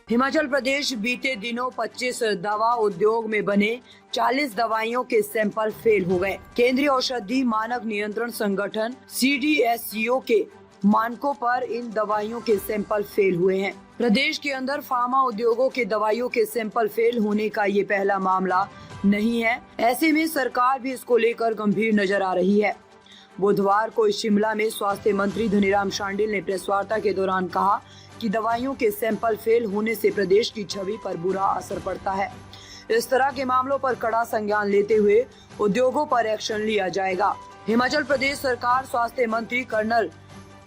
हिमाचल प्रदेश बीते दिनों 25 दवा उद्योग में बने 40 दवाइयों के सैंपल फेल हो गए। केंद्रीय औषधि मानक नियंत्रण संगठन CDSCO के मानकों पर इन दवाइयों के सैंपल फेल हुए हैं। प्रदेश के अंदर फार्मा उद्योगों के दवाइयों के सैंपल फेल होने का ये पहला मामला नहीं है। ऐसे में सरकार भी इसको लेकर गंभीर नजर आ रही है। बुधवार को शिमला में स्वास्थ्य मंत्री धनीराम शांडिल ने प्रेस वार्ता के दौरान कहा कि दवाइयों के सैंपल फेल होने से प्रदेश की छवि पर बुरा असर पड़ता है। इस तरह के मामलों पर कड़ा संज्ञान लेते हुए उद्योगों पर एक्शन लिया जाएगा। हिमाचल प्रदेश सरकार स्वास्थ्य मंत्री कर्नल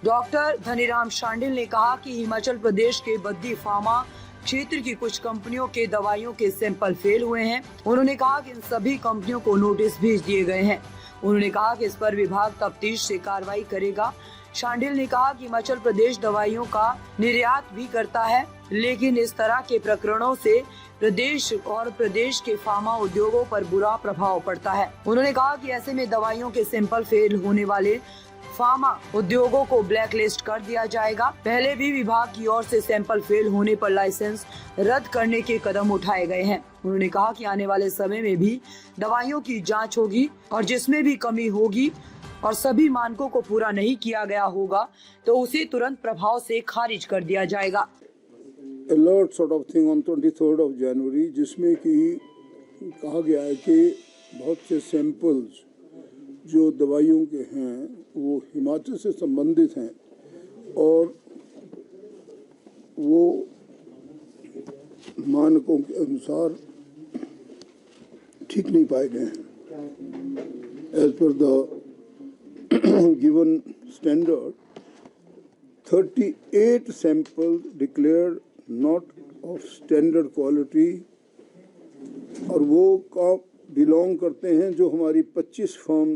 डॉक्टर धनीराम शांडिल ने कहा कि हिमाचल प्रदेश के बद्दी फार्मा क्षेत्र की कुछ कंपनियों के दवाइयों के सैंपल फेल हुए हैं। उन्होंने कहा कि इन सभी कंपनियों को नोटिस भेज दिए गए हैं। उन्होंने कहा कि इस पर विभाग तफ्तीश से कार्रवाई करेगा। शांडिल ने कहा कि हिमाचल प्रदेश दवाइयों का निर्यात भी करता है, लेकिन इस तरह के प्रकरणों से प्रदेश के फार्मा उद्योगों पर बुरा प्रभाव पड़ता है। उन्होंने कहा कि ऐसे में दवाइयों के सैंपल फेल होने वाले फार्मा उद्योगों को ब्लैक लिस्ट कर दिया जाएगा। पहले भी विभाग की ओर से सैंपल फेल होने पर लाइसेंस रद्द करने के कदम उठाए गए हैं। उन्होंने कहा कि आने वाले समय में भी दवाइयों की जांच होगी और जिसमें भी कमी होगी और सभी मानकों को पूरा नहीं किया गया होगा तो उसे तुरंत प्रभाव से खारिज कर दिया जाएगा। Alert sort of thing on 23rd of January, जिसमें कि कहा गया है कि बहुत से सैंपल्स जो दवाइयों के हैं वो हिमाचल से संबंधित हैं और वो मानकों के अनुसार ठीक नहीं पाए गए हैं। As per the given standard, 38 samples declared not of standard quality और वो का बिलोंग करते हैं जो हमारी 25 firm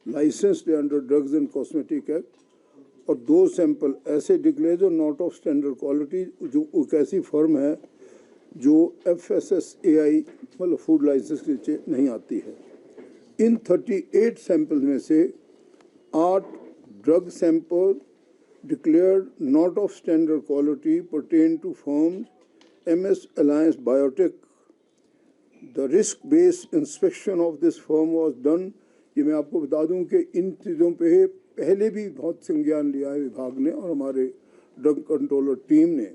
licensed under drugs and cosmetic act और 2 सैंपल ऐसे डिक्लेयर जो नॉट ऑफ स्टैंडर्ड क्वालिटी, जो एक ऐसी फर्म है जो FSSAI मतलब फूड लाइसेंस के नीचे नहीं आती है। इन 38 सैंपल में से 8 drug sample declared not of standard quality pertain to firms MS Alliance Biotech. The risk-based inspection of this firm was done. ये मैं आपको बता दूं कि इन चीज़ों पे पहले भी बहुत संज्ञान लिया है विभाग ने और हमारे ड्रग कंट्रोलर टीम ने।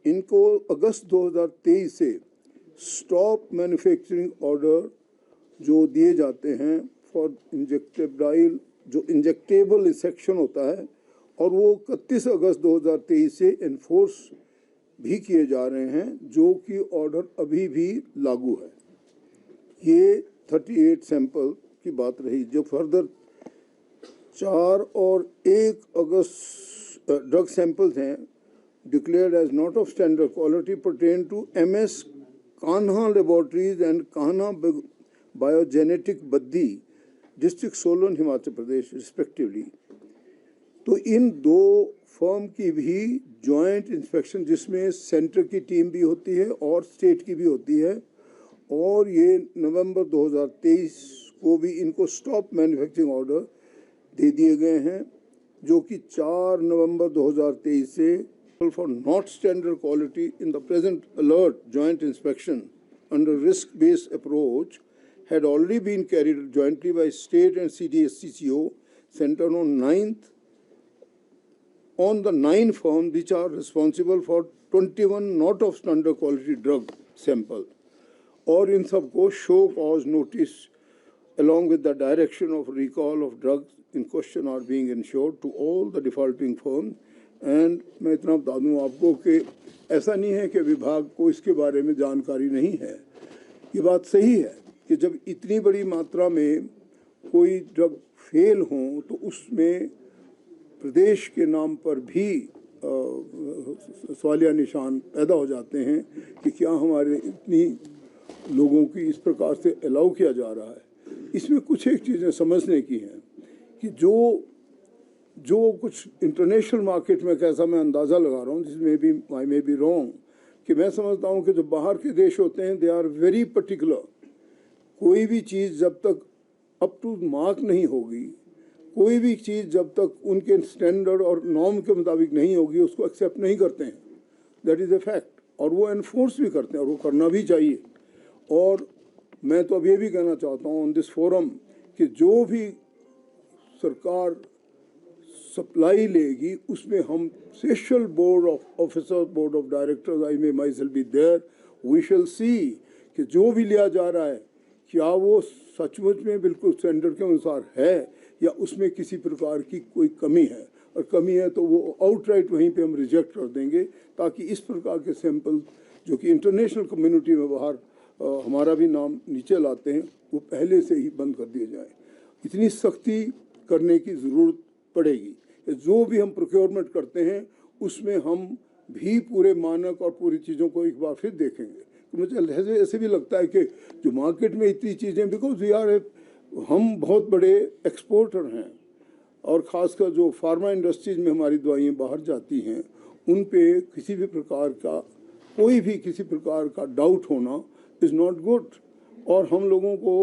इनको अगस्त 2023 से स्टॉप मैन्युफैक्चरिंग ऑर्डर जो दिए जाते हैं फॉर इंजेक्टेबल, जो इंजेक्टेबल इंसेक्शन होता है, और वो 31 अगस्त 2023 से एनफोर्स भी किए जा रहे हैं, जो कि ऑर्डर अभी भी लागू है। ये 38 सैंपल की बात रही। जो फर्दर 4 और 1 अगस्त ड्रग सैंपल्स हैं declared as not of standard quality pertain to MS Kanha laboratories and Kanha biogenetic Baddi district Solan Himachal Pradesh respectively. तो इन 2 फर्म की भी जॉइंट इंस्पेक्शन, जिसमें सेंटर की टीम भी होती है और स्टेट की भी होती है, और ये नवंबर 2023 को भी इनको स्टॉप मैन्युफैक्चरिंग ऑर्डर दे दिए गए हैं, जो कि 4 नवंबर 2023 से for not standard quality in the present alert joint inspection under risk based approach had already been carried jointly by state and CDSCO centered on the 9 firms which are responsible for 21 not of standard quality drug sample, और इन सबको show cause notice along with the direction of recall of drugs in question are being ensured to all the defaulting firms। and मैं इतना बता दूँ आपको कि ऐसा नहीं है कि विभाग को इसके बारे में जानकारी नहीं है। ये बात सही है कि जब इतनी बड़ी मात्रा में कोई ड्रग फेल हो तो उसमें प्रदेश के नाम पर भी सवालिया निशान पैदा हो जाते हैं कि क्या हमारे इतनी लोगों की इस प्रकार से अलाउ किया जा रहा है। इसमें कुछ एक चीज़ें समझने की हैं कि जो कुछ इंटरनेशनल मार्केट में, कैसा मैं अंदाज़ा लगा रहा हूँ, जिसमें भी आई मे बी रॉन्ग, कि मैं समझता हूँ कि जो बाहर के देश होते हैं दे आर वेरी पर्टिकुलर। कोई भी चीज़ जब तक अप टू मार्क नहीं होगी, कोई भी चीज़ जब तक उनके स्टैंडर्ड और नॉर्म के मुताबिक नहीं होगी, उसको एक्सेप्ट नहीं करते हैं। दैट इज़ ए फैक्ट, और वो एनफोर्स भी करते हैं और वो करना भी चाहिए। और मैं तो अब ये भी कहना चाहता हूँ ऑन दिस फोरम कि जो भी सरकार सप्लाई लेगी उसमें हम special board of officer, board of directors, I may myself be there, we shall see कि जो भी लिया जा रहा है क्या वो सचमुच में बिल्कुल स्टैंडर्ड के अनुसार है या उसमें किसी प्रकार की कोई कमी है, और कमी है तो वो आउटराइट वहीं पे हम रिजेक्ट कर देंगे, ताकि इस प्रकार के सैंपल जो कि इंटरनेशनल कम्युनिटी में बाहर हमारा भी नाम नीचे लाते हैं वो पहले से ही बंद कर दिए जाए। इतनी सख्ती करने की ज़रूरत पड़ेगी। जो भी हम प्रोक्योरमेंट करते हैं उसमें हम भी पूरे मानक और पूरी चीज़ों को एक बार फिर देखेंगे। तो मुझे ऐसे भी लगता है कि जो मार्केट में इतनी चीज़ें, बिकॉज हम बहुत बड़े एक्सपोर्टर हैं और ख़ासकर जो फार्मा इंडस्ट्रीज में हमारी दवाइयाँ बाहर जाती हैं उन पे किसी भी प्रकार का कोई भी किसी प्रकार का डाउट होना इज़ नॉट गुड, और हम लोगों को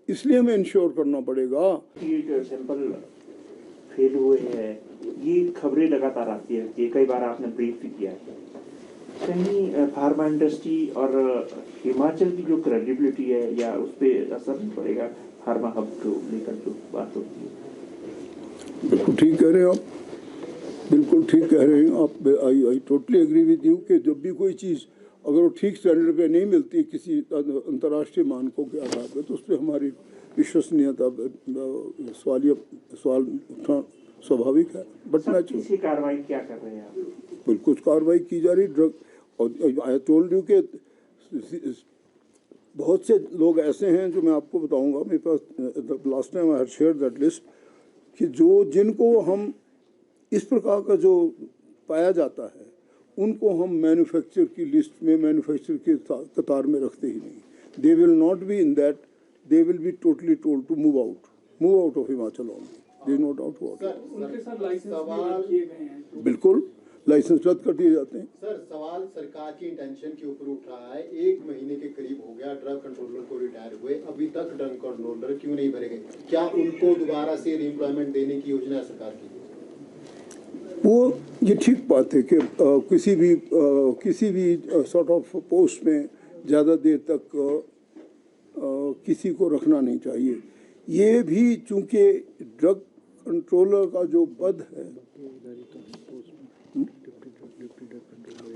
इसलिए हमें इंश्योर करना पड़ेगा। ये जो सैंपल फेल हुए हैं ये खबरें लगातार आती है, ये कई बार आपने ब्रीफ भी किया है, कहीं फार्मा इंडस्ट्री और हिमाचल की जो क्रेडिबिलिटी है या उस पर असर नहीं पड़ेगा? फार्मा हब को लेकर जो बात होती है। बिल्कुल ठीक कह रहे हैं आप, बिल्कुल ठीक कह रहे हैं आप। I totally agree with you कि जब भी कोई चीज़ अगर वो ठीक स्टैंडर्ड पे नहीं मिलती किसी अंतर्राष्ट्रीय मानकों के आधार पर तो उस पर हमारी विश्वसनीयता सवाल उठना स्वाभाविक है। बट इसकी कार्रवाई क्या कर रहे हैं आप? बिल्कुल कार्रवाई की जा रही। ड्रग, और आई टोल्ड यू कि बहुत से लोग ऐसे हैं जो मैं आपको बताऊंगा, मेरे पास last time I had shared that list, कि जिनको हम इस प्रकार का जो पाया जाता है उनको हम मैन्युफैक्चर की लिस्ट में, मैन्युफैक्चर के कतार में रखते ही नहीं। They will not be in that, they will be totally told to move out of Himachal only, there is no doubt about it. उनके साथ लाइसेंस भी रद्द किए गए हैं। बिल्कुल लाइसेंस रद्द कर दिए जाते हैं। सर, सवाल सरकार की इंटेंशन के ऊपर उठ रहा है। 1 महीने के करीब हो गया ड्रग कंट्रोलर को रिटायर हुए, अभी तक ड्रग कंट्रोलर क्यों नहीं भरे गए? क्या उनको दोबारा से रीएम्प्लॉयमेंट देने की योजना है सरकार की? वो ये ठीक बात है कि किसी भी सॉर्ट ऑफ पोस्ट में ज़्यादा देर तक किसी को रखना नहीं चाहिए। ये भी चूंकि ड्रग कंट्रोलर का जो पद है,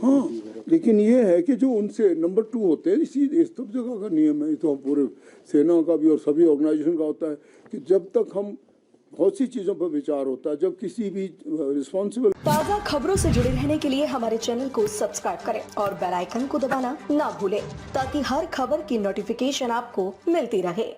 हाँ, लेकिन ये है कि जो उनसे नंबर 2 होते हैं, इस सब जगह का नियम है, ये तो हम पूरे सेना का भी और सभी ऑर्गेनाइजेशन का होता है कि जब तक हम बहुत सी चीज़ों पर विचार होता है, जब किसी भी रिस्पॉन्सिबल। ताज़ा खबरों से जुड़े रहने के लिए हमारे चैनल को सब्सक्राइब करें और बेल आइकन को दबाना ना भूलें, ताकि हर खबर की नोटिफिकेशन आपको मिलती रहे।